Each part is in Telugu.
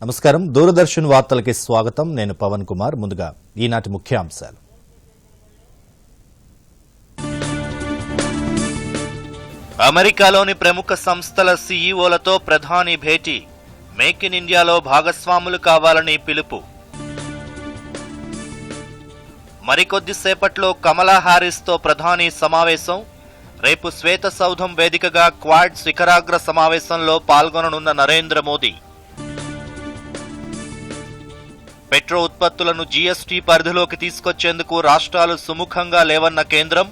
నమస్కారం. దూరదర్శన్ వార్తలకి స్వాగతం. నేను పవన్ కుమార్. ముందుగా ఈనాటి ముఖ్యాంశాలు. అమెరికాలోని ప్రముఖ సంస్థల సీఈఓలతో ప్రధాని భేటీ. మేక్ ఇన్ ఇండియాలో భాగస్వాములు కావాలని పిలుపు. మరికొద్దిసేపట్లో కమలా హారిస్తో ప్రధాని సమావేశం. రేపు శ్వేత సౌధం వేదికగా క్వాడ్ శిఖరాగ్ర సమావేశంలో పాల్గొననున్న నరేంద్ర మోదీ. పెట్రో ఉత్పత్తులను జీఎస్టీ పరిధిలోకి తీసుకొచ్చేందుకు రాష్ట్రాలు సుముఖంగా లేవన్న కేంద్రం.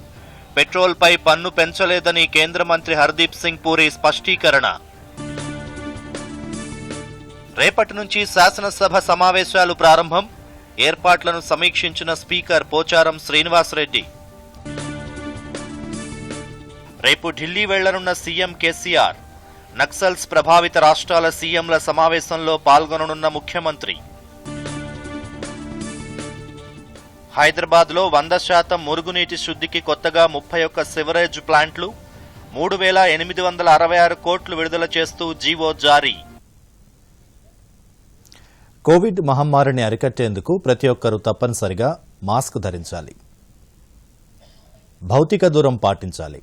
పెట్రోల్పై పన్ను పెంచలేదని కేంద్ర మంత్రి హర్దీప్ సింగ్ పూరి స్పష్టీకరణ. రేపటి నుంచి శాసనసభ సమావేశాలు ప్రారంభం. ఏర్పాట్లను సమీక్షించిన స్పీకర్ పోచారం శ్రీనివాసరెడ్డి. రేపు ఢిల్లీ వెళ్లనున్న సీఎం కేసీఆర్. నక్సల్స్ ప్రభావిత రాష్ట్రాల సీఎంల సమావేశంలో పాల్గొననున్న ముఖ్యమంత్రి. హైదరాబాద్లో 100% మురుగునీటి శుద్ధికి కొత్తగా 31 సివరేజ్ ప్లాంట్లు, 3,866 కోట్లు విడుదల చేస్తూ జీవో జారీ. కోవిడ్ మహమ్మారిని అరికట్టేందుకు ప్రతి ఒక్కరూ తప్పనిసరిగా మాస్క్ ధరించాలి, భౌతిక దూరం పాటించాలి,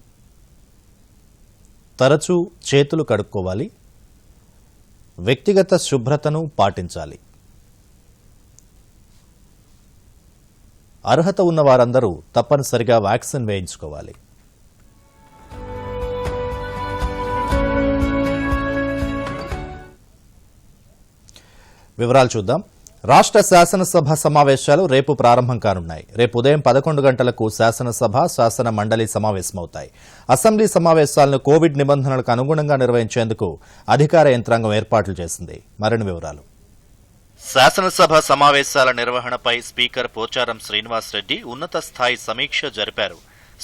తరచూ చేతులు కడుక్కోవాలి, వ్యక్తిగత శుభ్రతను పాటించాలి. అర్హత ఉన్న వారందరూ తప్పనిసరిగా వ్యాక్సిన్ వేయించుకోవాలి. వివరాలు చూద్దాం. రాష్ట్ర శాసనసభ సమావేశాలు రేపు ప్రారంభం కానున్నాయి. రేపు ఉదయం 11 గంటలకు శాసనసభ, శాసన మండలి సమావేశమవుతాయి. అసెంబ్లీ సమావేశాలను కోవిడ్ నిబంధనలకు అనుగుణంగా నిర్వహించేందుకు అధికార యంత్రాంగం ఏర్పాట్లు చేసింది. మరిన్ని వివరాలు. శాసనసభ సమావేశాల నిర్వహణపై స్పీకర్ పోచారం శ్రీనివాసరెడ్డి ఉన్నత స్థాయి సమీక్ష జరిపారు.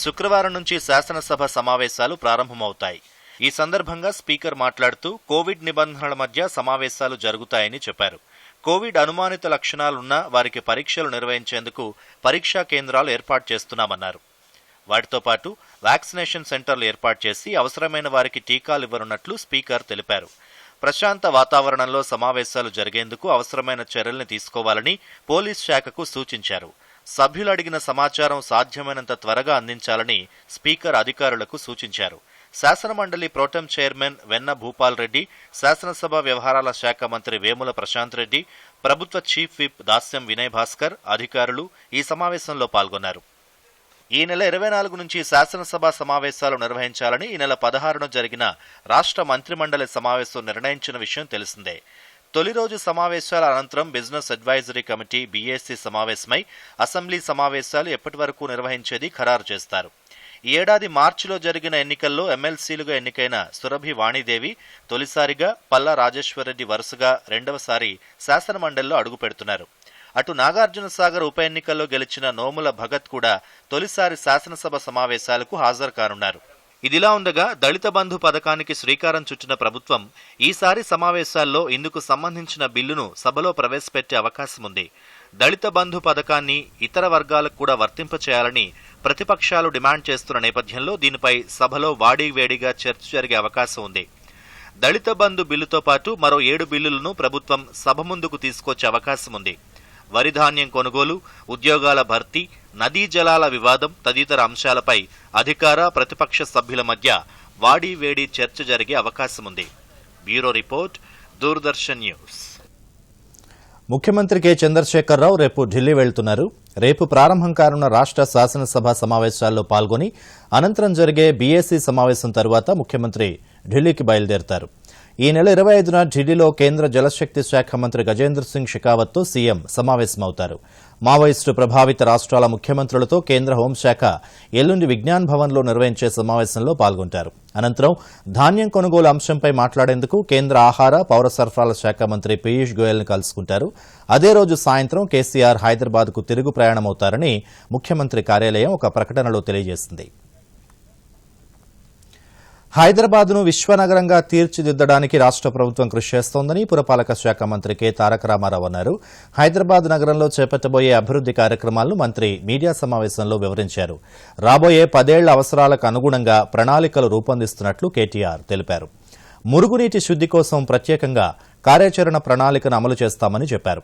శుక్రవారం నుంచి శాసనసభ సమావేశాలు ప్రారంభమవుతాయి. ఈ సందర్భంగా స్పీకర్ మాట్లాడుతూ కోవిడ్ నిబంధనల మధ్య సమావేశాలు జరుగుతాయని చెప్పారు. కోవిడ్ అనుమానిత లక్షణాలున్న వారికి పరీక్షలు నిర్వహించేందుకు పరీక్షా కేంద్రాలు ఏర్పాటు చేస్తున్నామన్నారు. వాటితో పాటు వ్యాక్సినేషన్ సెంటర్లు ఏర్పాటు చేసి అవసరమైన వారికి టీకాలు ఇవ్వనున్నట్లు స్పీకర్ తెలిపారు. ప్రశాంత వాతావరణంలో సమావేశాలు జరిగేందుకు అవసరమైన చర్యల్ని తీసుకోవాలని పోలీస్ శాఖకు సూచించారు. సభ్యులు అడిగిన సమాచారం సాధ్యమైనంత త్వరగా అందించాలని స్పీకర్ అధికారులకు సూచించారు. శాసనమండలి ప్రోటెం చైర్మన్ వెన్న భూపాల్ రెడ్డి, శాసనసభ వ్యవహారాల శాఖ మంత్రి వేముల ప్రశాంత్ రెడ్డి, ప్రభుత్వ చీఫ్ విప్ దాస్యం వినయ్ భాస్కర్ అధికారులు ఈ సమావేశంలో పాల్గొన్నారు. ఈ నెల 24 నుంచి శాసనసభ సమావేశాలు నిర్వహించాలని ఈ నెల 16న జరిగిన రాష్ట్ర మంత్రిమండలి సమావేశం నిర్ణయించిన విషయం తెలిసిందే. తొలి రోజు సమావేశాల అనంతరం బిజినెస్ అడ్వైజరీ కమిటీ బీఏసీ సమావేశమై అసెంబ్లీ సమావేశాలు ఎప్పటి వరకు నిర్వహించేది ఖరారు చేస్తారు. ఈ ఏడాది మార్చిలో జరిగిన ఎన్నికల్లో ఎమ్మెల్సీలుగా ఎన్నికైన సురభి వాణిదేవి తొలిసారిగా, పల్లా రాజేశ్వరరెడ్డి వరుసగా రెండవసారి శాసనమండలిలో అడుగుపెడుతున్నారు. అటు నాగార్జున సాగర్ ఉప ఎన్నికల్లో గెలిచిన నోముల భగత్ కూడా తొలిసారి శాసనసభ సమావేశాలకు హాజరు కానున్నారు. ఇదిలా ఉండగా దళిత బంధు పథకానికి శ్రీకారం చుట్టిన ప్రభుత్వం ఈసారి సమావేశాల్లో ఇందుకు సంబంధించిన బిల్లును సభలో ప్రవేశపెట్టే అవకాశం ఉంది. దళిత బంధు పథకాన్ని ఇతర వర్గాలకు కూడా వర్తింపచేయాలని ప్రతిపక్షాలు డిమాండ్ చేస్తున్న నేపథ్యంలో దీనిపై సభలో వాడీవేడిగా చర్చ జరిగే అవకాశం ఉంది. దళిత బంధు బిల్లుతో పాటు మరో 7 బిల్లులను ప్రభుత్వం సభ ముందుకు తీసుకొచ్చే అవకాశం ఉంది. వరి ధాన్యం కొనుగోలు, ఉద్యోగాల భర్తీ, నదీ జలాల వివాదం తదితర అంశాలపై అధికార ప్రతిపక్ష సభ్యుల మధ్య వాడీవేడి చర్చ జరిగే అవకాశం ఉంది. Bureau report, Doordarshan news. ముఖ్యమంత్రి కె చంద్రశేఖరరావు రేపు ఢిల్లీ వెళ్తున్నారు. రేపు ప్రారంభం కానున్న రాష్ట్ర శాసనసభ సమావేశాల్లో పాల్గొని అనంతరం జరిగే బీఏసీ సమావేశం తరువాత ముఖ్యమంత్రి ఢిల్లీకి బయలుదేరతారు. ఈ నెల 25న ఢిల్లీలో కేంద్ర జలశక్తి శాఖ మంత్రి గజేంద్ర సింగ్ షెకావత్తో సీఎం సమావేశమవుతారు. మావోయిస్టు ప్రభావిత రాష్ట్రాల ముఖ్యమంత్రులతో కేంద్ర హోంశాఖ ఎల్లుండి విజ్ఞాన్ భవన్లో నిర్వహించే సమావేశంలో పాల్గొంటారు. అనంతరం ధాన్యం కొనుగోలు అంశంపై మాట్లాడేందుకు కేంద్ర ఆహార, పౌర సరఫరాల శాఖ మంత్రి పీయూష్ గోయల్ని కలుసుకుంటారు. అదే రోజు సాయంత్రం కేసీఆర్ హైదరాబాద్కు తిరుగు ప్రయాణమవుతారని ముఖ్యమంత్రి కార్యాలయం ఒక ప్రకటనలో తెలియజేసింది. హైదరాబాద్ను విశ్వనగరంగా తీర్చిదిద్దడానికి రాష్ట్ర ప్రభుత్వం కృషి చేస్తోందని పురపాలక శాఖ మంత్రి కె తారక రామారావు అన్నారు. హైదరాబాద్ నగరంలో చేపట్టబోయే అభివృద్ది కార్యక్రమాలను మంత్రి మీడియా సమావేశంలో వివరించారు. రాబోయే 10 ఏళ్ల అవసరాలకు అనుగుణంగా ప్రణాళికలు రూపొందిస్తున్నట్లు కేటీఆర్ తెలిపారు. మురుగునీటి శుద్ది కోసం ప్రత్యేకంగా కార్యాచరణ ప్రణాళికను అమలు చేస్తామని చెప్పారు.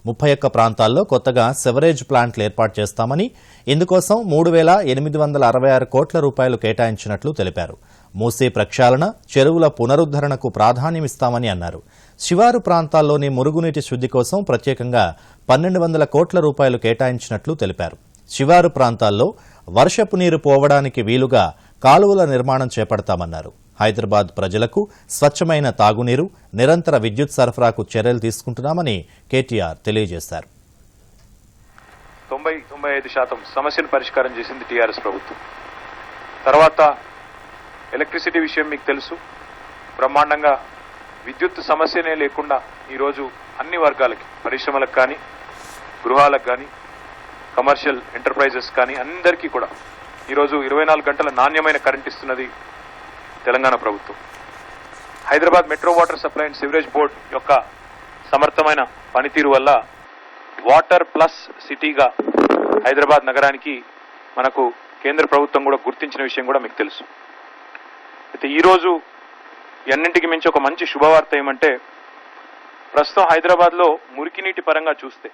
31 ప్రాంతాల్లో కొత్తగా సెవరేజ్ ప్లాంట్లు ఏర్పాటు చేస్తామని, ఇందుకోసం 3,866 కోట్ల రూపాయలు కేటాయించినట్లు తెలిపారు. మూసీ ప్రక్షాళన, చెరువుల పునరుద్దరణకు ప్రాధాన్యమిస్తామని అన్నారు. శివారు ప్రాంతాల్లోని మురుగునీటి శుద్ధి కోసం ప్రత్యేకంగా 1,200 కోట్ల రూపాయలు కేటాయించినట్లు తెలిపారు. శివారు ప్రాంతాల్లో వర్షపు నీరు పోవడానికి వీలుగా కాలువల నిర్మాణం చేపడతామన్నారు. హైదరాబాద్ ప్రజలకు స్వచ్ఛమైన తాగునీరు, నిరంతర విద్యుత్ సరఫరాకు చర్యలు తీసుకుంటున్నామని కేటీఆర్ తెలియజేశారు. 90-95% సమస్యను పరిష్కారం చేసింది టీఆర్ఎస్ ప్రభుత్వం. తర్వాత ఎలక్ట్రిసిటీ విషయం మీకు తెలుసు, బ్రహ్మాండంగా విద్యుత్ సమస్యనే లేకుండా ఈరోజు అన్ని వర్గాలకి, పరిశ్రమలకు కానీ, గృహాలకు కానీ, కమర్షియల్ ఎంటర్ప్రైజెస్ కానీ అందరికీ కూడా ఈరోజు 24 గంటల నాణ్యమైన కరెంట్ ఇస్తున్నది తెలంగాణ ప్రభుత్వం. Hyderabad metro water supply and sewerage board యొక్క సమర్థమైన పనితీరు వల్ల వాటర్ ప్లస్ సిటీగా హైదరాబాద్ నగరానికి మనకు కేంద్ర ప్రభుత్వం కూడా గుర్తించిన విషయం కూడా మీకు తెలుసు. అయితే ఈరోజు అన్నింటికి మించి ఒక మంచి శుభవార్త ఏమంటే, ప్రస్తుతం హైదరాబాద్లో మురికి నీటి పరంగా చూస్తే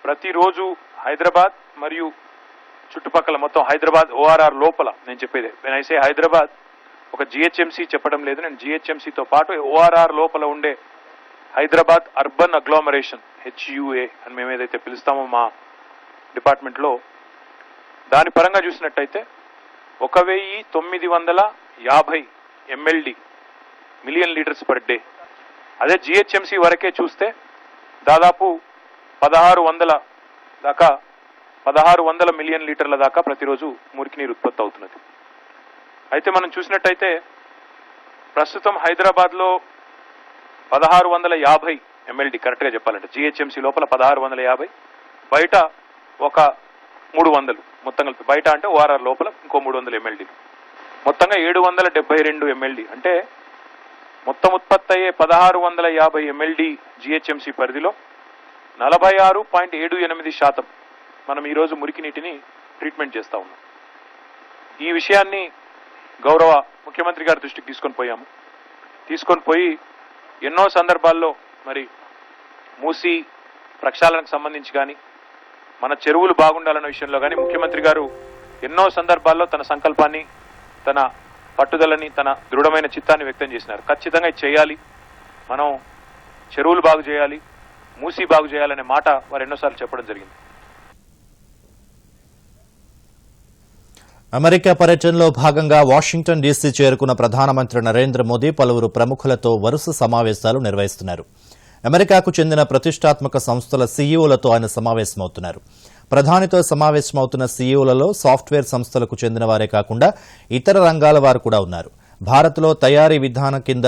ప్రతిరోజు హైదరాబాద్ మరియు చుట్టుపక్కల మొత్తం హైదరాబాద్ ఓఆర్ఆర్ లోపల, నేను చెప్పేది నేను ఐసే హైదరాబాద్ ఒక జిహెచ్ఎంసీ చెప్పడం లేదు, నేను జిహెచ్ఎంసీతో పాటు ఓఆర్ఆర్ లోపల ఉండే హైదరాబాద్ అర్బన్ అగ్లోమరేషన్ HUA అని మేము ఏదైతే పిలుస్తామో మా డిపార్ట్మెంట్లో, దాని పరంగా చూసినట్టయితే 1,950 MLD million litres per day. అదే జిహెచ్ఎంసీ వరకే చూస్తే దాదాపు 1,600 మిలియన్ లీటర్ల దాకా ప్రతిరోజు మురికి నీరు ఉత్పత్తి అవుతున్నది. అయితే మనం చూసినట్టయితే ప్రస్తుతం హైదరాబాద్లో 1,650 MLD కరెక్ట్గా చెప్పాలంటే, జిహెచ్ఎంసీ లోపల 1,650, బయట ఒక 300, మొత్తం కలిపి బయట అంటే ఓఆర్ఆర్ లోపల ఇంకో 300 MLD, మొత్తంగా 772 MLD. అంటే మొత్తం ఉత్పత్తి అయ్యే 1,650 MLD జిహెచ్ఎంసీ పరిధిలో 46.78% మనం ఈరోజు మురికి నీటిని ట్రీట్మెంట్ చేస్తూ ఉన్నాం. ఈ విషయాన్ని గౌరవ ముఖ్యమంత్రి గారి దృష్టికి తీసుకొని పోయి ఎన్నో సందర్భాల్లో మరి మూసీ ప్రక్షాళనకు సంబంధించి కానీ, మన చెరువులు బాగుండాలన్న విషయంలో కానీ ముఖ్యమంత్రి గారు ఎన్నో సందర్భాల్లో తన సంకల్పాన్ని, తన పట్టుదలని, తన దృఢమైన చిత్తాన్ని వ్యక్తం చేసినారు. ఖచ్చితంగా ఇది చేయాలి, మనం చెరువులు బాగు చేయాలి, మూసీ బాగు చేయాలనే మాట వారు ఎన్నోసార్లు చెప్పడం జరిగింది. అమెరికా పర్యటనలో భాగంగా వాషింగ్టన్ డీసీ చేరుకున్న ప్రధానమంత్రి నరేంద్ర మోదీ పలువురు ప్రముఖులతో వరుస సమావేశాలు నిర్వహిస్తున్నారు. అమెరికాకు చెందిన ప్రతిష్టాత్మక సంస్థల సీఈఓలతో ఆయన సమావేశమవుతున్నారు. ప్రధానితో సమావేశమవుతున్న సీఈఓలలో సాఫ్ట్వేర్ సంస్థలకు చెందిన వారే కాకుండా ఇతర రంగాల వారు కూడా ఉన్నారు. భారత్లో తయారీ విధానం కింద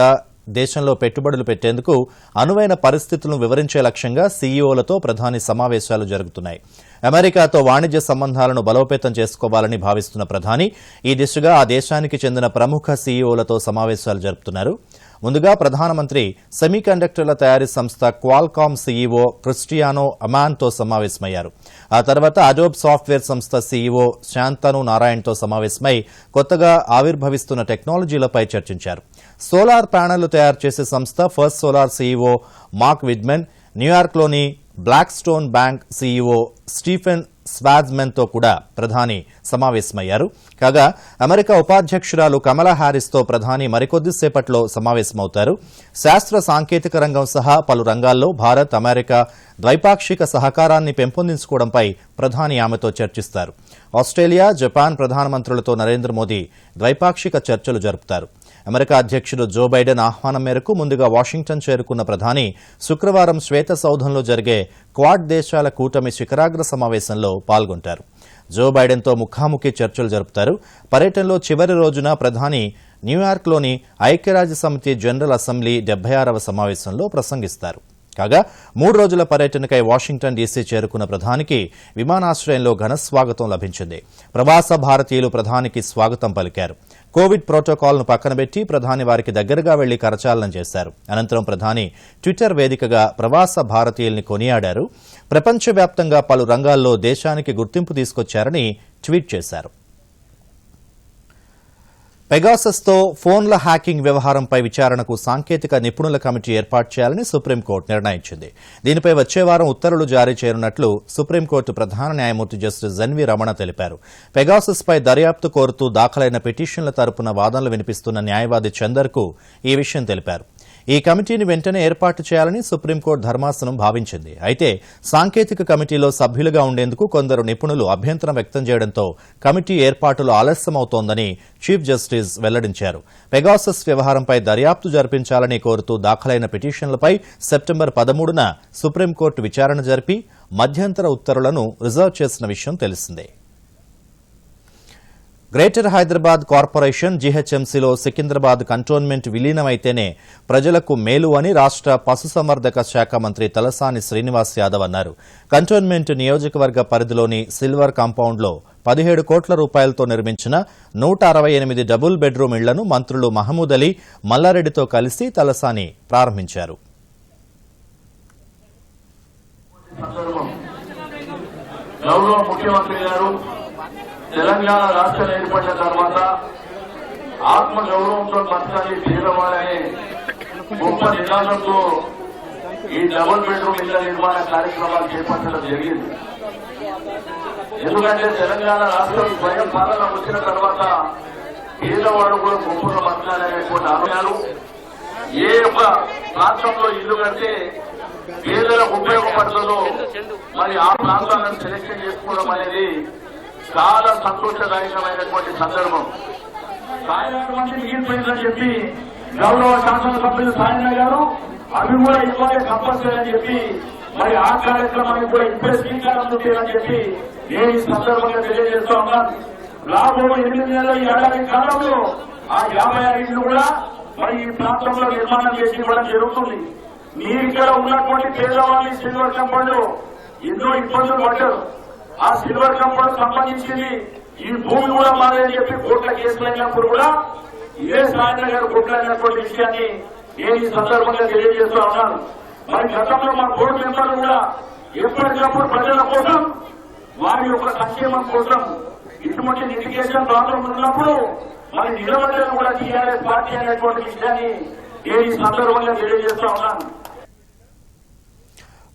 దేశంలో పెట్టుబడులు పెట్టేందుకు అనువైన పరిస్థితులను వివరించే లక్ష్యంగా సీఈఓలతో ప్రధాని సమావేశాలు జరుగుతున్నాయి. అమెరికాతో వాణిజ్య సంబంధాలను బలోపేతం చేసుకోవాలని భావిస్తున్న ప్రధాని ఈ దిశగా ఆ దేశానికి చెందిన ప్రముఖ సీఈఓలతో సమావేశాలు జరుపుతున్నారు. ముందుగా ప్రధానమంత్రి సెమీకండక్టర్ల తయారీ సంస్థ క్వాల్కామ్ సీఈఓ క్రిస్టియానో అమాన్తో సమావేశమయ్యారు. ఆ తర్వాత అడోబ్ సాఫ్ట్వేర్ సంస్థ సీఈఓ శాంతను నారాయణ్తో సమావేశమై కొత్తగా ఆవిర్భవిస్తున్న టెక్నాలజీలపై చర్చించారు. సోలార్ ప్యానెళ్లు తయారు చేసే సంస్థ First Solar CEO Mark Widmar, న్యూయార్క్లోని Blackstone bank CEO Stephen స్వాజ్మెన్తో కూడా ప్రధాని సమావేశమయ్యారు. కాగా అమెరికా ఉపాధ్యక్షురాలు కమలా హ్యారిస్తో ప్రధాని మరికొద్దిసేపట్లో సమావేశమవుతారు. శాస్త్ర సాంకేతిక రంగం సహా పలు రంగాల్లో భారత్ అమెరికా ద్వైపాక్షిక సహకారాన్ని పెంపొందించుకోవడంపై ప్రధాని ఆమెతో చర్చిస్తారు. ఆస్ట్రేలియా, జపాన్ ప్రధానమంత్రులతో నరేంద్ర మోదీ ద్వైపాక్షిక చర్చలు జరుపుతారు. అమెరికా అధ్యక్షుడు జో బైడెన్ ఆహ్వానం మేరకు ముందుగా వాషింగ్టన్ చేరుకున్న ప్రధాని శుక్రవారం శ్వేత సౌధంలో జరిగే క్వాడ్ దేశాల కూటమి శిఖరాగ్ర సమావేశంలో పాల్గొంటారు. జో బైడెన్తో ముఖాముఖి చర్చలు జరుపుతారు. పర్యటనలో చివరి రోజున ప్రధాని న్యూయార్క్లోని ఐక్యరాజ్యసమితి జనరల్ అసెంబ్లీ 76వ సమావేశంలో ప్రసంగిస్తారు. కాగా 3 రోజుల పర్యటనకై వాషింగ్టన్ డీసీ చేరుకున్న ప్రధానికి విమానాశ్రయంలో ఘన స్వాగతం లభించింది. ప్రవాస భారతీయులు ప్రధానికి స్వాగతం పలికారు. కోవిడ్ ప్రోటోకాల్ను పక్కనబెట్టి ప్రధాని వారికి దగ్గరగా వెళ్లి కరచాలనం చేశారు. అనంతరం ప్రధాని ట్విట్టర్ వేదికగా ప్రవాస భారతీయుల్ని కొనియాడారు. ప్రపంచవ్యాప్తంగా పలు రంగాల్లో దేశానికి గుర్తింపు తీసుకొచ్చారని ట్వీట్ చేశారు. పెగాసస్తో ఫోన్ల హ్యాకింగ్ వ్యవహారంపై విచారణకు సాంకేతిక నిపుణుల కమిటీ ఏర్పాటు చేయాలని సుప్రీంకోర్టు నిర్ణయించింది. దీనిపై వచ్చే వారం ఉత్తర్వులు జారీ చేయనున్నట్లు సుప్రీంకోర్టు ప్రధాన న్యాయమూర్తి జస్టిస్ ఎన్వి రమణ తెలిపారు. పెగాసస్పై దర్యాప్తు కోరుతూ దాఖలైన పిటిషన్ల తరపున వాదనలు వినిపిస్తున్న న్యాయవాది చందర్కు ఈ విషయం తెలిపారు. ఈ కమిటీని వెంటనే ఏర్పాటు చేయాలని సుప్రీంకోర్టు ధర్మాసనం భావించింది. అయితే సాంకేతిక కమిటీలో సభ్యులుగా ఉండేందుకు కొందరు నిపుణులు అభ్యంతరం వ్యక్తం చేయడంతో కమిటీ ఏర్పాటులో ఆలస్యమవుతోందని చీఫ్ జస్టిస్ వెల్లడించారు. పెగాసస్ వ్యవహారంపై దర్యాప్తు జరిపించాలని కోరుతూ దాఖలైన పిటిషన్లపై సెప్టెంబర్ 13న సుప్రీంకోర్టు విచారణ జరిపి మధ్యంతర ఉత్తర్వులను రిజర్వ్ చేసిన విషయం తెలిసిందే. గ్రేటర్ హైదరాబాద్ కార్పొరేషన్ జీహెచ్ఎంసీలో సికింద్రాబాద్ కంటోన్మెంట్ విలీనమైతేనే ప్రజలకు మేలు అని రాష్ట్ర పశుసంవర్ధక శాఖ మంత్రి తలసాని శ్రీనివాస్ యాదవ్ అన్నారు. కంటోన్మెంట్ నియోజకవర్గ పరిధిలోని సిల్వర్ కాంపౌండ్లో 17 కోట్ల రూపాయలతో నిర్మించిన 168 డబుల్ బెడ్రూమ్ ఇళ్లను మంత్రులు మహమూద్ అలీ, మల్లారెడ్డితో కలిసి తలసాని ప్రారంభించారు. తెలంగాణ రాష్ట్రం ఏర్పడిన తర్వాత ఆత్మ గౌరవంతో బతకాలి పేదవాళ్ళనే గొప్ప నినాదంతో ఈ డబుల్ బెడ్రూమ్ ఇళ్ల నిర్మాణ కార్యక్రమాలు చేపట్టడం జరిగింది. ఎందుకంటే తెలంగాణ రాష్ట్రం స్వయం పాలన వచ్చిన తర్వాత పేదవాడు కూడా గొప్పగా బతకాలనేటువంటి ఆలోచనలు, ఏ ఒక్క ప్రాంతంలో ఇల్లు కడితే పేదలకు ఉపయోగపడుతుందో మరి ఆ ప్రాంతాలను సెలెక్షన్ చేసుకోవడం అనేది చాలా సంతోషదాయకమైనటువంటి సందర్భం. మంది మిగిలిపోయిందని చెప్పి గౌరవ శాసనసభ్యులు సాయన్న గారు అవి కూడా ఇవ్వాలి కంపల్సరీ అని చెప్పి మరి ఆ కార్యక్రమానికి కూడా ఇప్పుడే శ్రీకారం చుట్టారని చెప్పి నేను ఈ సందర్భంగా తెలియజేస్తా ఉన్నాను. రాబోయే 8 నెలల ఈ ఏడాది కాలంలో ఆ 56 ఇళ్లు కూడా మరి ఈ ప్రాంతంలో నిర్మాణం చేసి ఇవ్వడం జరుగుతుంది. మీరు ఇక్కడ ఉన్నటువంటి పేదవాళ్ళని సిల్వర్ కంపౌండ్ ఎన్నో ఇబ్బందులు పడ్డారు. ఆ సిల్వర్ కంపౌండ్ సంబంధించింది ఈ భూమి కూడా మాదని చెప్పి కోర్టుల కేసులైనప్పుడు కూడా ఇదే సాయన్న గారు కోర్టులైనటువంటి విషయాన్ని నేను ఈ సందర్భంగా తెలియజేస్తూ ఉన్నాను. మరి గతంలో మా బోర్డు మెంబర్లు కూడా ఎప్పటికప్పుడు ప్రజల కోసం, వారి యొక్క సంక్షేమం కోసం ఇటువంటి లిటిగేషన్ ప్రాబ్లం ఉన్నప్పుడు మరి నిలబడ్డలు కూడా టీఆర్ఎస్ పార్టీ అనేటువంటి విషయాన్ని నేను ఈ సందర్భంగా తెలియజేస్తూ ఉన్నాను.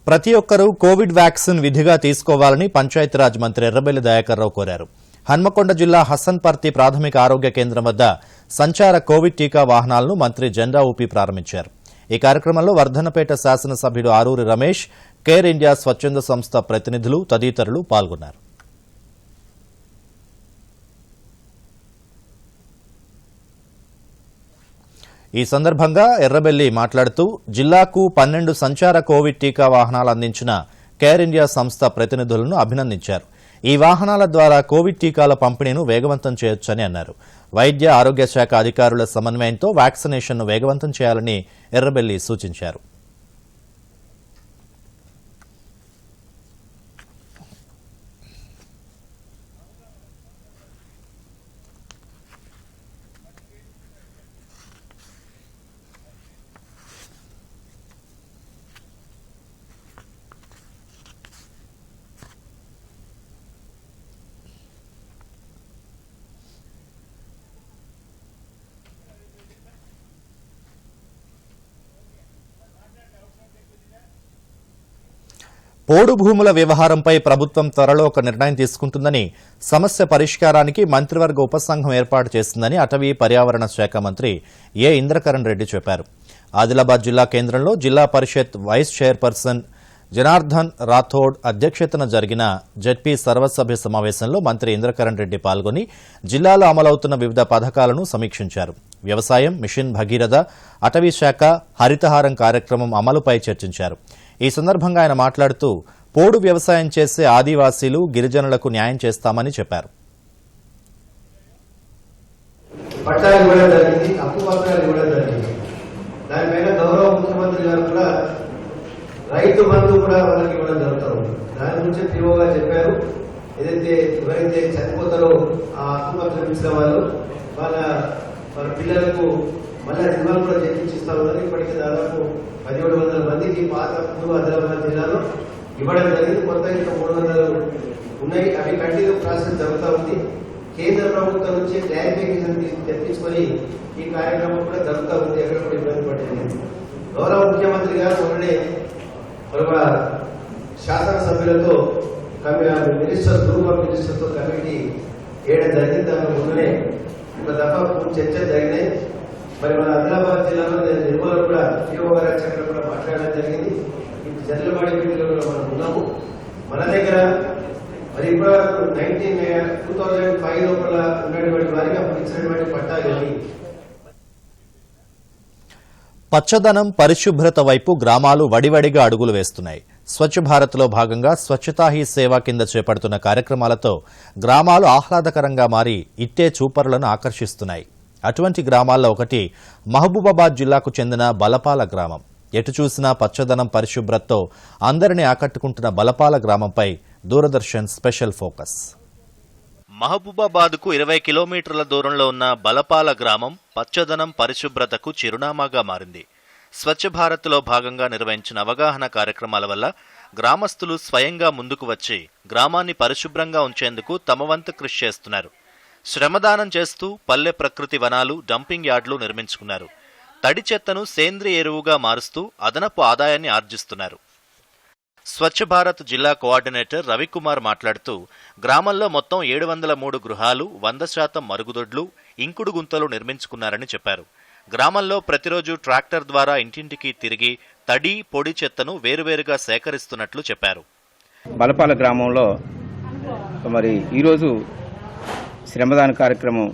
ప్రతి ఒక్కరూ కోవిడ్ వ్యాక్సిన్ విధిగా తీసుకోవాలని పంచాయతీరాజ్ మంత్రి ఎర్రబెల్లి దయాకర్ రావు కోరారు. హన్మకొండ జిల్లా హసన్పర్తి ప్రాథమిక ఆరోగ్య కేంద్రం వద్ద సంచార కోవిడ్ టీకా వాహనాలను మంత్రి జెండా ఊపి ప్రారంభించారు. ఈ కార్యక్రమంలో వర్ధన్నపేట శాసనసభ్యుడు ఆరూరి రమేష్, కేర్ ఇండియా స్వచ్ఛంద సంస్థ ప్రతినిధులు తదితరులు పాల్గొన్నారు. ఈ సందర్భంగా ఎర్రబెల్లి మాట్లాడుతూ జిల్లాకు 12 సంచార కోవిడ్ టీకా వాహనాలు అందించిన కేర్ ఇండియా సంస్థ ప్రతినిధులను అభినందించారు. ఈ వాహనాల ద్వారా కోవిడ్ టీకాల పంపిణీను వేగవంతం చేయొచ్చని అన్నారు. వైద్య ఆరోగ్య శాఖ అధికారుల సమన్వయంతో వ్యాక్సినేషన్ను వేగవంతం చేయాలని ఎర్రబెల్లి సూచించారు. పోడు భూముల వ్యవహారంపై ప్రభుత్వం త్వరలో ఒక నిర్ణయం తీసుకుంటుందని, సమస్య పరిష్కారానికి మంత్రివర్గ ఉపసంఘం ఏర్పాటు చేసిందని అటవీ పర్యావరణ శాఖ మంత్రి ఏ ఇంద్రకరణ్ రెడ్డి చెప్పారు. ఆదిలాబాద్ జిల్లా కేంద్రంలో జిల్లా పరిషత్ వైస్ చైర్పర్సన్ జనార్దన్ రాథోడ్ అధ్యక్షతన జరిగిన జెడ్పీ సర్వసభ్య సమావేశంలో మంత్రి ఇంద్రకరణ్ రెడ్డి పాల్గొని జిల్లాలో అమలవుతున్న వివిధ పథకాలను సమీక్షించారు. వ్యవసాయం, మిషన్ భగీరథ, అటవీ శాఖ, హరితహారం కార్యక్రమం అమలుపై చర్చించారు. ఈ సందర్భంగా ఆయన మాట్లాడుతూ పోడు వ్యవసాయం చేసే ఆదివాసీలు, గిరిజనులకు న్యాయం చేస్తామని చెప్పారు. పట్టాలు ఇవ్వడం జరిగింది, హక్కు పత్రాలు ఇవ్వడం జరిగింది. దానిపైన గౌరవ ముఖ్యమంత్రి గారు కూడా రైతు బంధు కూడా వాళ్ళకి ఇవ్వడం జరుగుతుంది. దాని గురించి తీవ్రంగా చెప్పారు. ఏదైతే ఎవరైతే చనిపోతారో ఆ హక్కు పత్రం ఇచ్చిన వాళ్ళు వాళ్ళ పిల్లలకు మళ్ళా రుణాలు కూడా చెల్లించిస్తా ఉన్నారు. ఇప్పటికీ దాదాపు 1700 మందికి పాత పూర్వ ఆదిలాబాద్ జిల్లాలో ఇవ్వడం జరిగింది. కొత్త ఇంకా 300 ఉన్నాయి. అవి కంటిన్యూ ప్రాసెస్ జరుగుతూ ఉంది. కేంద్ర ప్రభుత్వం నుంచి క్లారిఫికేషన్ తెప్పించుకొని ఈ కార్యక్రమం కూడా జరుగుతూ ఉంది. ఎక్కడ కూడా ఇబ్బంది పడలేదు. గౌరవ ముఖ్యమంత్రి గారు మొన్ననే ఒక శాసనసభ్యులతో మినిస్టర్స్ గ్రూప్ ఆఫ్ మినిస్టర్స్ తో కమిటీ వేయడం జరిగింది. దాని ముందునే ఒక దఫా చర్చలు జరిగినాయి. మరి మన ఆదిలాబాద్ జిల్లాలో నిర్మల కూడా పిఓ గారు అక్కడ కూడా మాట్లాడడం జరిగింది. ఇప్పుడు జర్లమాడి వీటిలో కూడా మనం ఉన్నాము. మన దగ్గర మరి ఇప్పుడు 2005 లోపల ఉన్నటువంటి వారికి అప్పుడు ఇచ్చినటువంటి పట్టాలు పచ్చదనం పరిశుభ్రత వైపు గ్రామాలు వడివడిగా అడుగులు వేస్తున్నాయి. స్వచ్ఛ భారత్లో భాగంగా స్వచ్ఛతా హీ సేవ కింద చేపడుతున్న కార్యక్రమాలతో గ్రామాలు ఆహ్లాదకరంగా మారి ఇట్టే చూపరులను ఆకర్షిస్తున్నాయి. అటువంటి గ్రామాల్లో ఒకటి మహబూబాబాద్ జిల్లాకు చెందిన బలపాల గ్రామం. ఎటు చూసినా పచ్చదనం పరిశుభ్రతతో అందరినీ ఆకట్టుకుంటున్న బలపాల గ్రామంపై దూరదర్శన్ స్పెషల్ ఫోకస్. మహబూబాబాద్కు 20 కిలోమీటర్ల దూరంలో ఉన్న బలపాల గ్రామం పచ్చదనం పరిశుభ్రతకు చిరునామాగా మారింది. స్వచ్ఛ భారత్లో భాగంగా నిర్వహించిన అవగాహన కార్యక్రమాల వల్ల గ్రామస్తులు స్వయంగా ముందుకు వచ్చి గ్రామాన్ని పరిశుభ్రంగా ఉంచేందుకు తమ వంతు కృషి చేస్తున్నారు. శ్రమదానం చేస్తూ పల్లె ప్రకృతి వనాలు, డంపింగ్ యార్డులు నిర్మించుకున్నారు. తడి చెత్తను సేంద్రియ ఎరువుగా మారుస్తూ అదనపు ఆదాయాన్ని ఆర్జిస్తున్నారు. స్వచ్ఛ భారత్ జిల్లా కోఆర్డినేటర్ రవికుమార్ మాట్లాడుతూ గ్రామంలో మొత్తం 703 గృహాలు, 100% మరుగుదొడ్లు, ఇంకుడు గుంతలు నిర్మించుకున్నారని చెప్పారు. గ్రామంలో ప్రతిరోజు ట్రాక్టర్ ద్వారా ఇంటింటికి తిరిగి తడి, పొడి చెత్తను వేరువేరుగా సేకరిస్తున్నట్లు చెప్పారు. బలపాల గ్రామంలో మరి ఈరోజు శ్రమదాన కార్యక్రమం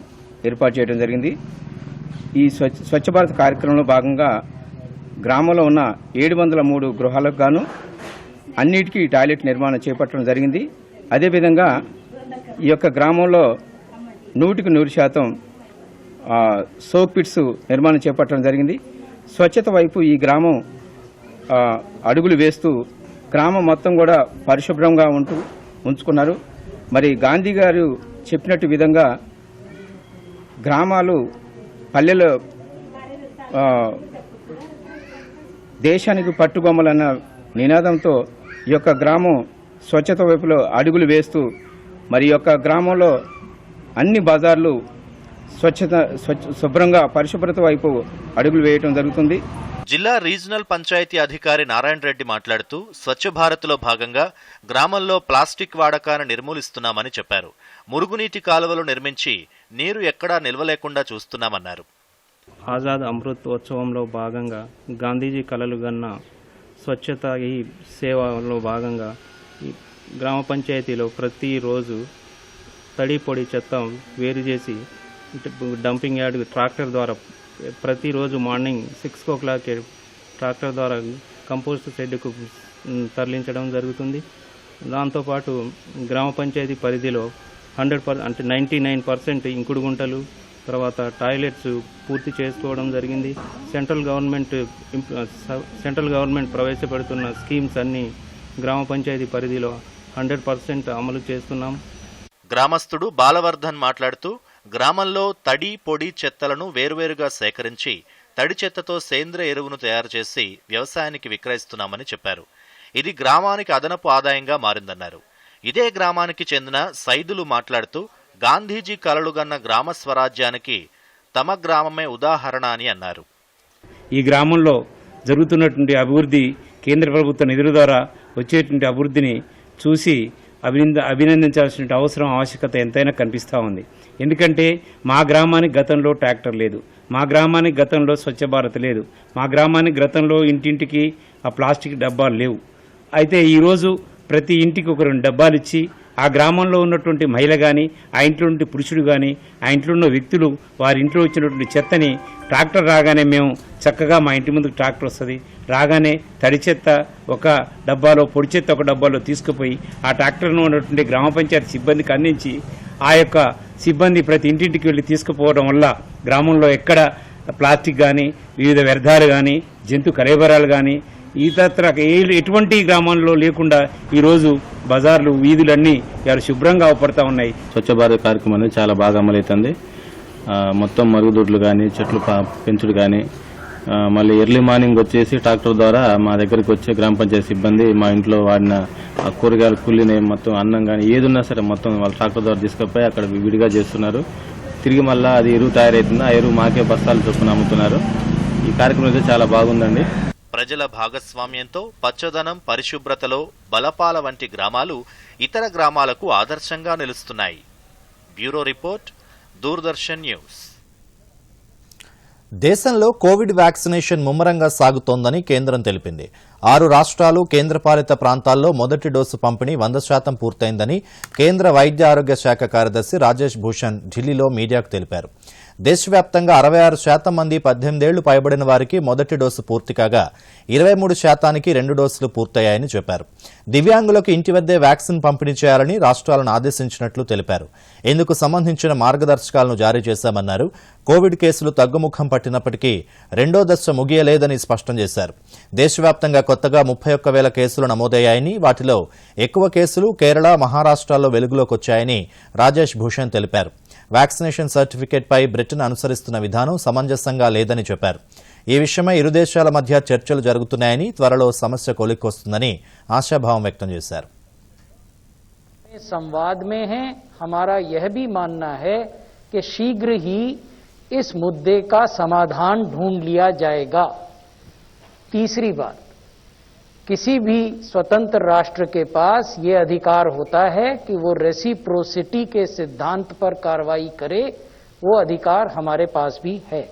ఏర్పాటు చేయడం జరిగింది. ఈ స్వచ్ఛ భారత్ కార్యక్రమంలో భాగంగా గ్రామంలో ఉన్న 703 గృహాలకు గాను అన్నిటికీ టాయిలెట్ నిర్మాణం చేపట్టడం జరిగింది. అదేవిధంగా ఈ యొక్క గ్రామంలో 100% సోక్ పిట్స్ నిర్మాణం చేపట్టడం జరిగింది. స్వచ్ఛత వైపు ఈ గ్రామం అడుగులు వేస్తూ గ్రామం మొత్తం కూడా పరిశుభ్రంగా ఉంచుకున్నారు. మరి గాంధీ గారు చెప్పినట్టు విధంగా గ్రామాలు పల్లెలు దేశానికి పట్టుబొమ్మలన్న నినాదంతో ఈ యొక్క గ్రామం స్వచ్ఛత వైపులో అడుగులు వేస్తూ మరి యొక్క గ్రామంలో అన్ని బజార్లు శుభ్రంగా పరిశుభ్రత వైపు అడుగులు వేయడం జరుగుతుంది. జిల్లా రీజనల్ పంచాయతీ అధికారి నారాయణ రెడ్డి మాట్లాడుతూ స్వచ్ఛ భారత్లో భాగంగా గ్రామంలో ప్లాస్టిక్ వాడకాన్ని నిర్మూలిస్తున్నామని చెప్పారు. మురుగునీటి కాలువలు నిర్మించి నీరు ఎక్కడా నిల్వ లేకుండా చూస్తున్నామన్నారు. ఆజాద్ అమృత్ ఉత్సవంలో భాగంగా గాంధీజీ కలలు గన్న స్వచ్ఛత ఈ సేవలో భాగంగా ఈ గ్రామ పంచాయతీలో ప్రతిరోజు తడి పొడి చెత్త వేరు చేసి డంపింగ్ యార్డ్ ట్రాక్టర్ ద్వారా ప్రతిరోజు మార్నింగ్ 6 o'clock ట్రాక్టర్ ద్వారా కంపోస్ట్ షెడ్కు తరలించడం జరుగుతుంది. దాంతోపాటు గ్రామ పంచాయతీ పరిధిలో 100% అంటే 99% ఇంకుడు గుంటలు, తర్వాత టాయిలెట్స్ పూర్తి చేసుకోవడం జరిగింది. సెంట్రల్ గవర్నమెంట్ ప్రవేశపెడుతున్న స్కీమ్స్ అన్ని గ్రామ పంచాయతీ పరిధిలో 100% అమలు చేస్తున్నాం. గ్రామస్తుడు బాలవర్ధన్ మాట్లాడుతూ గ్రామంలో తడి, పొడి చెత్తలను వేర్వేరుగా సేకరించి తడి చెత్తతో సేంద్రియ ఎరువును తయారు చేసి వ్యవసాయానికి విక్రయిస్తున్నామని చెప్పారు. ఇది గ్రామానికి అదనపు ఆదాయంగా మారిందన్నారు. ఇదే గ్రామానికి చెందిన సైదులు మాట్లాడుతూ గాంధీజీ కలలుగన్న గ్రామ స్వరాజ్యానికి తమ గ్రామమే ఉదాహరణ అని అన్నారు. ఈ గ్రామంలో జరుగుతున్నటువంటి అభివృద్ధి, కేంద్ర ప్రభుత్వ నిధుల ద్వారా వచ్చేటువంటి అభివృద్ధిని చూసి అభినందించాల్సిన ఆవశ్యకత ఎంతైనా కనిపిస్తూ ఉంది. ఎందుకంటే మా గ్రామానికి గతంలో ట్రాక్టర్ లేదు, మా గ్రామానికి గతంలో స్వచ్ఛ భారత్ లేదు, మా గ్రామానికి గతంలో ఇంటింటికి ఆ ప్లాస్టిక్ డబ్బాలు లేవు. అయితే ఈరోజు ప్రతి ఇంటికి ఒక 2 డబ్బాలు ఇచ్చి ఆ గ్రామంలో ఉన్నటువంటి మహిళ కానీ, ఆ ఇంట్లో ఉండే పురుషుడు కానీ, ఆ ఇంట్లో ఉన్న వ్యక్తులు వారి ఇంట్లో వచ్చినటువంటి చెత్తని ట్రాక్టర్ రాగానే మేము చక్కగా మా ఇంటి ముందుకు ట్రాక్టర్ వస్తుంది, రాగానే తడి చెత్త ఒక డబ్బాలో, పొడి చెత్త ఒక డబ్బాలో తీసుకుపోయి ఆ ట్రాక్టర్ను ఉన్నటువంటి గ్రామ పంచాయతీ సిబ్బందికి అందించి ఆ యొక్క సిబ్బంది ప్రతి ఇంటింటికి వెళ్ళి తీసుకుపోవడం వల్ల గ్రామంలో ఎక్కడ ప్లాస్టిక్ కానీ, వివిధ వ్యర్థాలు కానీ, జంతు కళేబరాలు కానీ ఇతర ఎటువంటి గ్రామాల్లో లేకుండా ఈరోజు బజార్లు, వీధులన్నీ ఇవాళ శుభ్రంగా అవపడతా ఉన్నాయి. స్వచ్ఛ భారత్ కార్యక్రమం అనేది చాలా బాగా అమలవుతుంది. మొత్తం మరుగుదొడ్లు కానీ, చెట్లు పెంచుడు కానీ, మళ్ళీ ఎర్లీ మార్నింగ్ వచ్చేసి ట్రాక్టర్ ద్వారా మా దగ్గరికి వచ్చే గ్రామ పంచాయతీ సిబ్బంది మా ఇంట్లో వాడిన కూరగాయలు కుళ్ళిన మొత్తం అన్నం కానీ ఏది ఉన్నా సరే మొత్తం వాళ్ళ ట్రాక్టర్ ద్వారా తీసుకుపోయి అక్కడ విడిగా చేస్తున్నారు. తిరిగి మళ్ళీ అది ఎరువు తయారైతుంది. ఆ ఎరువు మాకే బస్తాలు చొప్పున అమ్ముతున్నారు. ఈ కార్యక్రమం అయితే చాలా బాగుందండి. ప్రజల భాగస్వామ్యంతో పచ్చదనం, పరిశుభ్రతలో బలపాల వంటి గ్రామాలు ఇతర గ్రామాలకు ఆదర్శంగా నిలుస్తున్నాయి. Bureau report, Doordarshan news. దేశంలో కోవిడ్ వ్యాక్సినేషన్ ముమ్మరంగా సాగుతోందని కేంద్రం తెలిపింది. 6 రాష్ట్రాలు, కేంద్రపాలిత ప్రాంతాల్లో మొదటి డోసు పంపిణీ 100% పూర్తయిందని కేంద్ర వైద్య ఆరోగ్య శాఖ కార్యదర్శి రాజేష్ భూషణ్ ఢిల్లీలో మీడియాకు తెలిపారు. దేశవ్యాప్తంగా 66% మంది 18 ఏళ్లు పైబడిన వారికి మొదటి డోసు పూర్తి కాగా 23% 2 డోసులు పూర్తయ్యాయని చెప్పారు. దివ్యాంగులకు ఇంటి వద్దే వ్యాక్సిన్ పంపిణీ చేయాలని రాష్ట్రాలను ఆదేశించినట్లు తెలిపారు. ఇందుకు సంబంధించిన మార్గదర్శకాలను జారీ చేశామన్నారు. కోవిడ్ కేసులు తగ్గుముఖం పట్టినప్పటికీ 2వ దశ ముగియలేదని స్పష్టం చేశారు. దేశవ్యాప్తంగా కొత్తగా 31,000 కేసులు నమోదయ్యాయని, వాటిలో ఎక్కువ కేసులు కేరళ, మహారాష్ట్రలో వెలుగులోకి వచ్చాయని రాజేష్ భూషణ్ తెలిపారు. వ్యాక్సినేషన్ సర్టిఫికేట్పై బ్రిటన్ అనుసరిస్తున్న విధానం సమంజసంగా లేదని చెప్పారు. ఈ విషయమై ఇరు దేశాల మధ్య చర్చలు జరుగుతున్నాయని, త్వరలో సమస్య కొలిక్కొస్తుందని ఆశాభావం వ్యక్తం చేశారు. संवाद में है, हमारा यह भी मानना है कि शीघ्र ही इस मुद्दे का समाधान ढूंढ लिया जाएगा. तीसरी बात, किसी भी स्वतंत्र राष्ट्र के पास ये अधिकार होता है कि वो रेसिप्रोसिटी के सिद्धांत पर कार्रवाई करे. वो अधिकार हमारे पास भी है.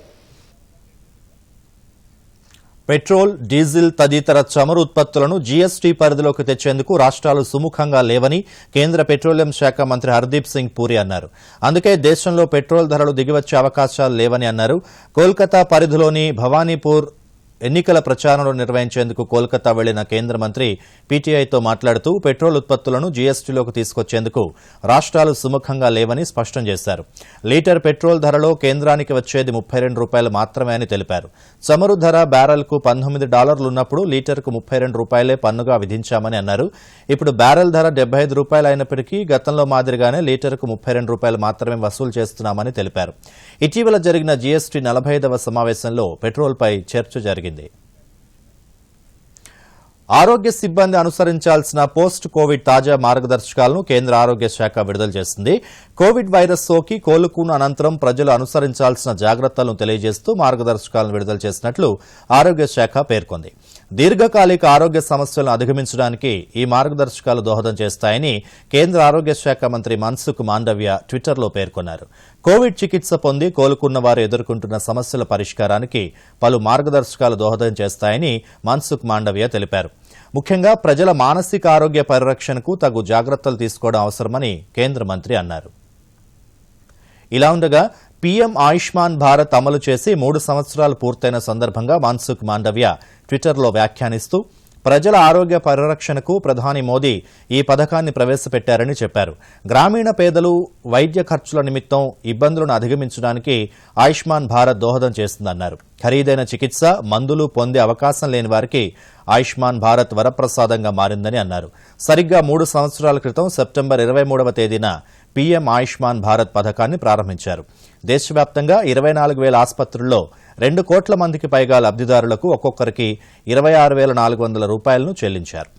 పెట్రోల్, డీజిల్ తదితర చమురు ఉత్పత్తులను జీఎస్టీ పరిధిలోకి తెచ్చేందుకు రాష్ట్రాలు సుముఖంగా లేవని కేంద్ర పెట్రోలియం శాఖ మంత్రి హర్దీప్ సింగ్ పూరి అన్నారు. అందుకే దేశంలో పెట్రోల్ ధరలు దిగివచ్చే అవకాశాలు లేవని అన్నారు. కోల్కతా పరిధిలోని భవానీపూర్ ఎన్నికల ప్రచారంలో నిర్వహించేందుకు కోల్కతా వెళ్లిన కేంద్ర మంత్రి పీటీఐతో మాట్లాడుతూ పెట్రోల్ ఉత్పత్తులను జీఎస్టీలోకి తీసుకొచ్చేందుకు రాష్ట్రాలు సుముఖంగా లేవని స్పష్టం చేశారు. లీటర్ పెట్రోల్ ధరలో కేంద్రానికి వచ్చేది ₹32 మాత్రమే అని తెలిపారు. చమురు ధర బ్యారెల్కు $19 ఉన్నప్పుడు లీటర్కు ₹32 పన్నుగా విధించామని అన్నారు. ఇప్పుడు బ్యారెల్ ధర ₹75 అయినప్పటికీ గతంలో మాదిరిగానే లీటర్కు ₹32 మాత్రమే వసూలు చేస్తున్నామని తెలిపారు. ఇటీవల జరిగిన జీఎస్టీ 45వ సమావేశంలో పెట్రోల్పై చర్చ జరిగింది. ఆరోగ్య సిబ్బంది అనుసరించాల్సిన పోస్ట్ కోవిడ్ తాజా మార్గదర్శకాలను కేంద్ర ఆరోగ్య శాఖ విడుదల చేసింది. కోవిడ్ వైరస్ సోకి కోలుకున్న అనంతరం ప్రజలు అనుసరించాల్సిన జాగ్రత్తలను తెలియజేస్తూ మార్గదర్శకాలను విడుదల చేసినట్లు ఆరోగ్య శాఖ పేర్కొంది. దీర్ఘకాలిక ఆరోగ్య సమస్యలను అధిగమించడానికి ఈ మార్గదర్శకాలు దోహదం చేస్తాయని కేంద్ర ఆరోగ్య శాఖ మంత్రి మన్సుఖ్ మాండవ్య ట్విట్టర్లో పేర్కొన్నారు. కోవిడ్ చికిత్స పొంది కోలుకున్న వారు ఎదుర్కొంటున్న సమస్యల పరిష్కారానికి పలు మార్గదర్శకాలు దోహదం చేస్తాయని మన్సుఖ్ మాండవ్య తెలిపారు. ముఖ్యంగా ప్రజల మానసిక ఆరోగ్య పరిరక్షణకు తగు జాగ్రత్తలు తీసుకోవడం అవసరమని కేంద్ర మంత్రి అన్నారు. ఇలా ఉండగా పీఎం ఆయుష్మాన్ భారత్ అమలు చేసి 3 సంవత్సరాలు పూర్తయిన సందర్భంగా మన్సుఖ్ మాండవ్య ట్విట్టర్లో వ్యాఖ్యానిస్తూ ప్రజల ఆరోగ్య పరిరక్షణకు ప్రధాని మోదీ ఈ పథకాన్ని ప్రవేశపెట్టారని చెప్పారు. గ్రామీణ పేదలు వైద్య ఖర్చుల నిమిత్తం ఇబ్బందులను అధిగమించడానికి ఆయుష్మాన్ భారత్ దోహదం చేస్తుందన్నారు. ఖరీదైన చికిత్స, మందులు పొందే అవకాశం లేని వారికి ఆయుష్మాన్ భారత్ వరప్రసాదంగా మారిందని అన్నారు. సరిగ్గా 3 సంవత్సరాల క్రితం సెప్టెంబర్ 23వ తేదీన పీఎం ఆయుష్మాన్ భారత్ పథకాన్ని ప్రారంభించారు. దేశవ్యాప్తంగా 24,000 ఆసుపత్రుల్లో 2 కోట్ల మందికి పైగా లబ్దిదారులకు ఒక్కొక్కరికి ₹26,400 చెల్లించారు.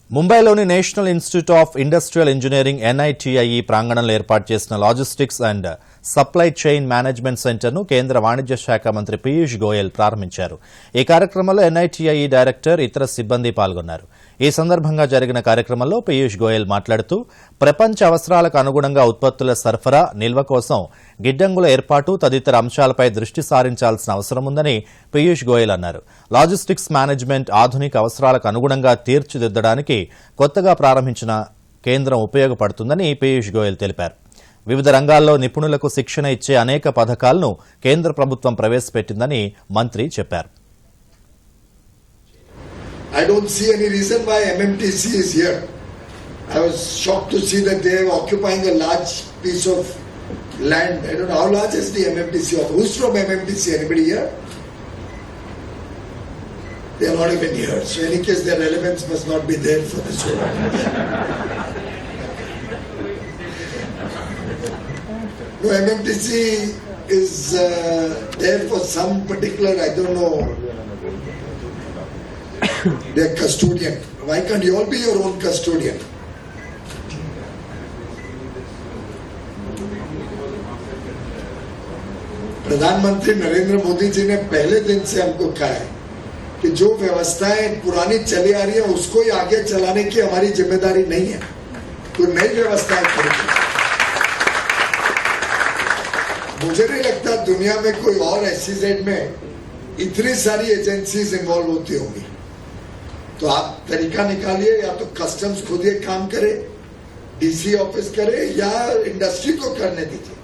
ముంబైలోని national institute of industrial engineering NITIE ప్రాంగణంలో ఏర్పాటు చేసిన logistics and supply chain management సెంటర్ను కేంద్ర వాణిజ్య శాఖ మంత్రి పీయూష్ గోయల్ ప్రారంభించారు. ఈ కార్యక్రమంలో NITIE డైరెక్టర్, ఇతర సిబ్బంది పాల్గొన్నారు. ఈ సందర్భంగా జరిగిన కార్యక్రమంలో పీయూష్ గోయల్ మాట్లాడుతూ ప్రపంచ అవసరాలకు అనుగుణంగా ఉత్పత్తుల సరఫరా, నిల్వ కోసం గిడ్డంగుల ఏర్పాటు తదితర అంశాలపై దృష్టి సారించాల్సిన అవసరం ఉందని పీయూష్ గోయల్ అన్నారు. లాజిస్టిక్స్ మేనేజ్మెంట్ ఆధునిక అవసరాలకు అనుగుణంగా తీర్చిదిద్దడానికి కొత్తగా ప్రారంభించిన కేంద్రం ఉపయోగపడుతుందని పీయూష్ గోయల్ తెలిపారు. వివిధ రంగాల్లో నిపుణులకు శిక్షణ ఇచ్చే అనేక పథకాలను కేంద్ర ప్రభుత్వం ప్రవేశపెట్టిందని మంత్రి చెప్పారు. I don't see any reason why MMTC is here. I was shocked to see that they are occupying a large piece of land. I don't know how large is the MMTC. Who's from MMTC? Anybody here? They are not even here. So in any case, their relevance must not be there for this one. No, MMTC is there for some particular, I don't know, their custodian. Why can't you all be your own custodian? प्रधानमंत्री नरेंद्र मोदी जी ने पहले दिन से हमको कहा है कि जो व्यवस्थाएं पुरानी चली आ रही है उसको ही आगे चलाने की हमारी जिम्मेदारी नहीं है, तो नई व्यवस्थाएं खड़ी। मुझे नहीं लगता दुनिया में कोई और SEZ में इतनी सारी एजेंसीज इन्वॉल्व होती होंगी। तो आप तरीका निकालिए, या तो कस्टम्स खुद ये काम करे, DC ऑफिस करे, या इंडस्ट्री को करने दीजिए।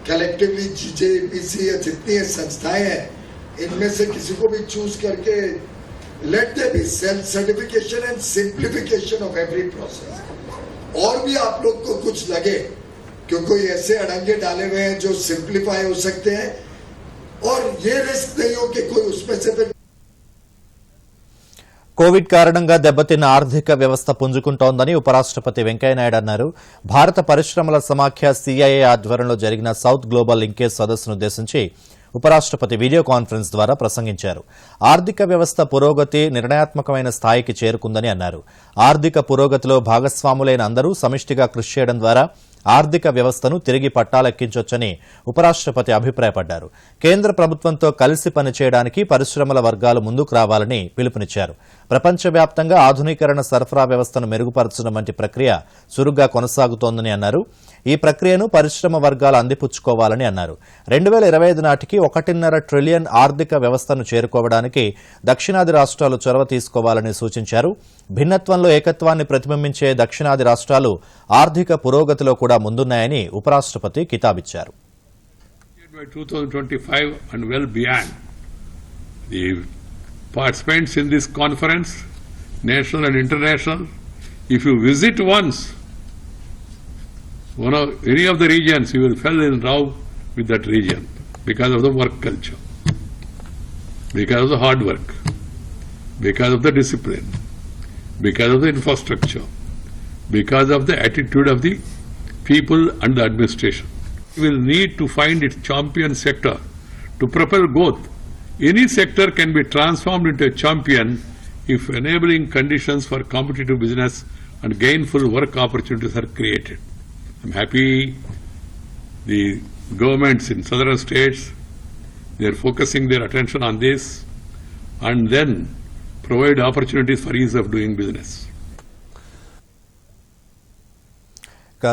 कलेक्टिवली JPC या जितनी संस्थाएं हैं इनमें से किसी को भी चूज करके let there be self certification and simplification of every process. और भी आप लोग को कुछ लगे कि कोई ऐसे अड़ंगे डाले हुए हैं जो सिंप्लीफाई हो सकते हैं, और ये रिस्क नहीं हो कि कोई उसमें से फिर కోవిడ్ కారణంగా దెబ్బతిన్న ఆర్థిక వ్యవస్థ పుంజుకుంటోందని ఉపరాష్ట్రపతి వెంకయ్యనాయుడు అన్నారు. భారత పరిశ్రమల సమాఖ్య CII ఆధ్వర్యంలో జరిగిన సౌత్ గ్లోబల్ లింకేజ్ సదస్సును ఉద్దేశించి ఉపరాష్ట్రపతి వీడియో కాన్ఫరెన్స్ ద్వారా ప్రసంగించారు. ఆర్థిక వ్యవస్థ పురోగతి నిర్ణయాత్మకమైన స్థాయికి చేరుకుందని అన్నారు. ఆర్థిక పురోగతిలో భాగస్వాములైన అందరూ సమిష్టిగా కృషి చేయడం ద్వారా ఆర్థిక వ్యవస్థను తిరిగి పట్టాలెక్కించొచ్చని ఉపరాష్ట్రపతి అభిప్రాయపడ్డారు. కేంద్ర ప్రభుత్వంతో కలిసి పనిచేయడానికి పరిశ్రమల వర్గాలు ముందుకు రావాలని పిలుపునిచ్చారు. ప్రపంచవ్యాప్తంగా ఆధునీకరణ సరఫరా వ్యవస్థను మెరుగుపరచడం వంటి ప్రక్రియ చురుగ్గా కొనసాగుతోందని అన్నారు. ఈ ప్రక్రియను పరిశ్రమ వర్గాలు అందిపుచ్చుకోవాలని అన్నారు. 2025 నాటికి 1.5 ట్రిలియన్ ఆర్థిక వ్యవస్థను చేరుకోవడానికి దక్షిణాది రాష్ట్రాలు చొరవ తీసుకోవాలని సూచించారు. భిన్నత్వంలో ఏకత్వాన్ని ప్రతిబింబించే దక్షిణాది రాష్ట్రాలు ఆర్థిక పురోగతిలో కూడా ముందున్నాయని ఉపరాష్ట్రపతి కితాబిచ్చారు. By 2025 and well beyond, the participants in this conference, national and international, if you visit once any of the regions, you will fall in love with that region because of the work culture, because of the hard work, because of the discipline, because of the infrastructure, because of the attitude of the people and the administration. You will need to find its champion sector to propel growth. Any sector can be transformed into a champion if enabling conditions for competitive business and gainful work opportunities are created. I'm happy the governments in southern states, they are focusing their attention on this and then provide opportunities for ease of doing business.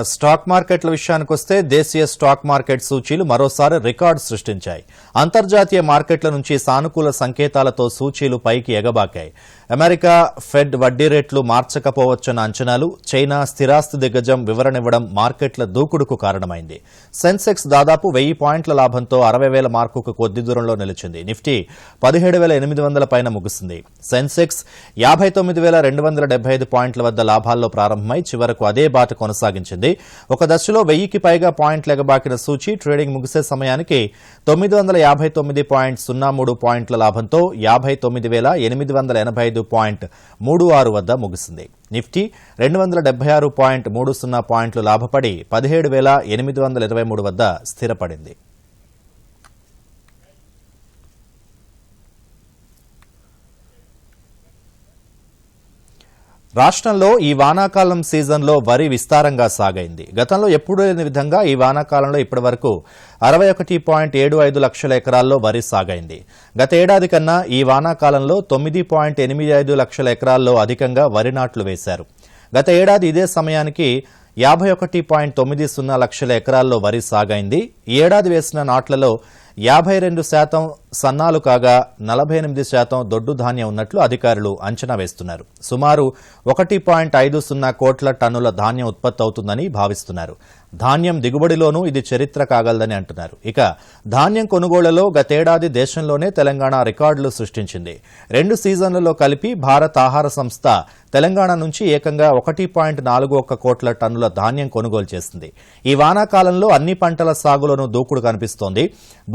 Stock మార్కెట్ల విషయానికి వస్తే దేశీయ స్టాక్ మార్కెట్ సూచీలు మరోసారి రికార్డు సృష్టించాయి. అంతర్జాతీయ మార్కెట్ల నుంచి సానుకూల సంకేతాలతో సూచీలు పైకి ఎగబాకాయి. అమెరికా ఫెడ్ వడ్డీ రేట్లు మార్చకపోవచ్చన్న అంచనాలు, చైనా స్థిరాస్తి దిగ్గజం వివరణివ్వడం మార్కెట్ల దూకుడుకు కారణమైంది. సెన్సెక్స్ దాదాపు 1000 పాయింట్ల లాభంతో 60,000 మార్కుకు కొద్ది దూరంలో నిలిచింది. నిఫ్టీ 17,800 పైన ముగిసింది. సెన్సెక్స్ 59,275 పాయింట్ల వద్ద లాభాల్లో ప్రారంభమై చివరకు అదే బాట కొనసాగించింది. ఒక దశలో 1000కి పైగా పాయింట్లు ఎగబాకిన సూచీ ట్రేడింగ్ ముగిసే సమయానికి 959.03 పాయింట్ల లాభంతో 59,885.36 వద్ద ముగిసింది. నిఫ్టీ 276.30 పాయింట్లు లాభపడి 17,823 వద్ద స్థిరపడింది. రాష్ట్రంలో ఈ వానాకాలం సీజన్లో వరి విస్తారంగా సాగైంది. గతంలో ఎప్పుడూ లేని విధంగా ఈ వానాకాలంలో ఇప్పటివరకు 61.75 లక్షల ఎకరాల్లో వరి సాగైంది. గత ఏడాది కన్నా ఈ వానాకాలంలో 9.85 లక్షల ఎకరాల్లో అధికంగా వరి నాట్లు వేశారు. గత ఏడాది ఇదే సమయానికి 51.90 లక్షల ఎకరాల్లో వరి సాగైంది. ఈ ఏడాది వేసిన నాట్లలో 52% సన్నాలు కాగా 48% దొడ్డు ధాన్యం ఉన్నట్లు అధికారులు అంచనా వేస్తున్నారు. సుమారు 1.50 కోట్ల టన్నుల ధాన్యం ఉత్పత్తి అవుతుందని భావిస్తున్నారు. ధాన్యం దిగుబడిలోనూ ఇది చరిత్ర కాగలదని అంటున్నారు. ఇక ధాన్యం కొనుగోళ్లలో గతేడాది దేశంలోనే తెలంగాణ రికార్డులు సృష్టించింది. 2 సీజన్లలో కలిపి భారత ఆహార సంస్థ తెలంగాణ నుంచి ఏకంగా 1.41 కోట్ల టన్నుల ధాన్యం కొనుగోలు చేసింది. ఈ వానాకాలంలో అన్ని పంటల సాగులోనూ దూకుడు కనిపిస్తోంది.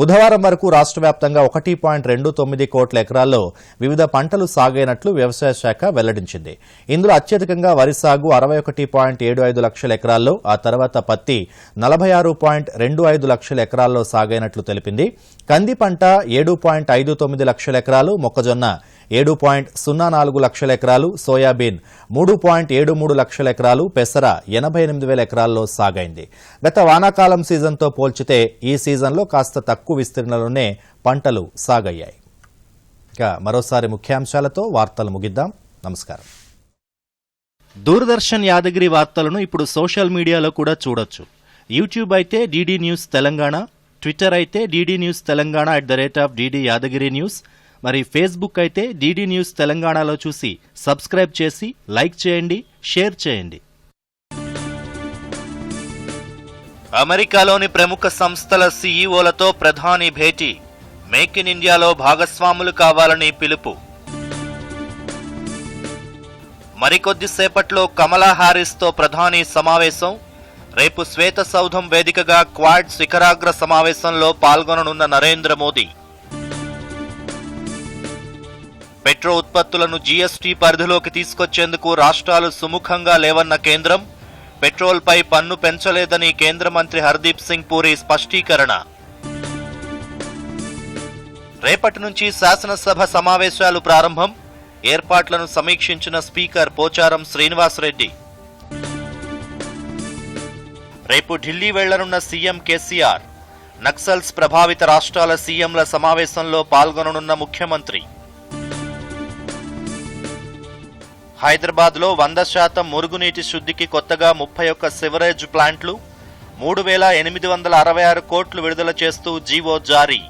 బుధ బుధవారం వరకు రాష్ట్ర వ్యాప్తంగా 1.29 కోట్ల ఎకరాల్లో వివిధ పంటలు సాగైనట్లు వ్యవసాయ శాఖ వెల్లడించింది. ఇందులో అత్యధికంగా వరి సాగు 61.75 లక్షల ఎకరాల్లో, ఆ తర్వాత పత్తి 46.25 లక్షల ఎకరాల్లో సాగైనట్లు తెలిపింది. కంది పంట 7.59 లక్షల ఎకరాలు, మొక్కజొన్న 7.04 లక్షల ఎకరాలు, సోయాబీన్ 3.73 లక్షల ఎకరాలు, పెసర 88,000 ఎకరాల్లో సాగైంది. గత వానాకాలం సీజన్తో పోల్చితే ఈ సీజన్లో కాస్త తక్కువ విస్తీర్ణంలోనే పంటలు సాగయ్యాయి. ఇక మరోసారి ముఖ్యాంశాలతో వార్తలు ముగిద్దాం. నమస్కారం. దూరదర్శన్ యాదగిరి వార్తలను ఇప్పుడు సోషల్ మీడియాలో కూడా చూడొచ్చు. యూట్యూబ్ అయితే DD న్యూస్ తెలంగాణ, ట్విట్టర్ అయితే DD news Telangana @DD Yadagiri news, మరి ఫేస్బుక్ అయితే DD న్యూస్ తెలంగాణలో చూసి సబ్స్క్రైబ్ చేసి లైక్ చేయండి, షేర్ చేయండి. అమెరికాలోని ప్రముఖ సంస్థల CEOలతో ప్రధాని భేటీ, మేక్ ఇన్ ఇండియాలో భాగస్వాములు కావాలని పిలుపు. మరికొద్దిసేపట్లో కమలా హారిస్తో ప్రధాని సమావేశం. రేపు శ్వేత సౌధం వేదికగా క్వాడ్ శిఖరాగ్ర సమావేశంలో పాల్గొననున్న నరేంద్ర మోదీ. పెట్రో ఉత్పత్తులను GST పరిధిలోకి తీసుకొచ్చేందుకు రాష్ట్రాలు సుముఖంగా లేవన్న కేంద్రం. పెట్రోల్పై పన్ను పెంచలేదని కేంద్ర మంత్రి హర్దీప్ సింగ్ పూరి స్పష్టీకరణ. రేపటి నుంచి శాసనసభ సమావేశాలు ప్రారంభం. ఏర్పాట్లను సమీక్షించిన స్పీకర్ పోచారం శ్రీనివాసరెడ్డి. రేపు ఢిల్లీ వెళ్లనున్న సీఎం కేసీఆర్. నక్సల్స్ ప్రభావిత రాష్ట్రాల సీఎంల సమావేశంలో పాల్గొననున్న ముఖ్యమంత్రి. హైదరాబాద్లో 100% మురుగునీటి శుద్ధికి కొత్తగా 31 సివరేజ్ ప్లాంట్లు, 3,866 కోట్లు విడుదల చేస్తూ జీవో జారీ.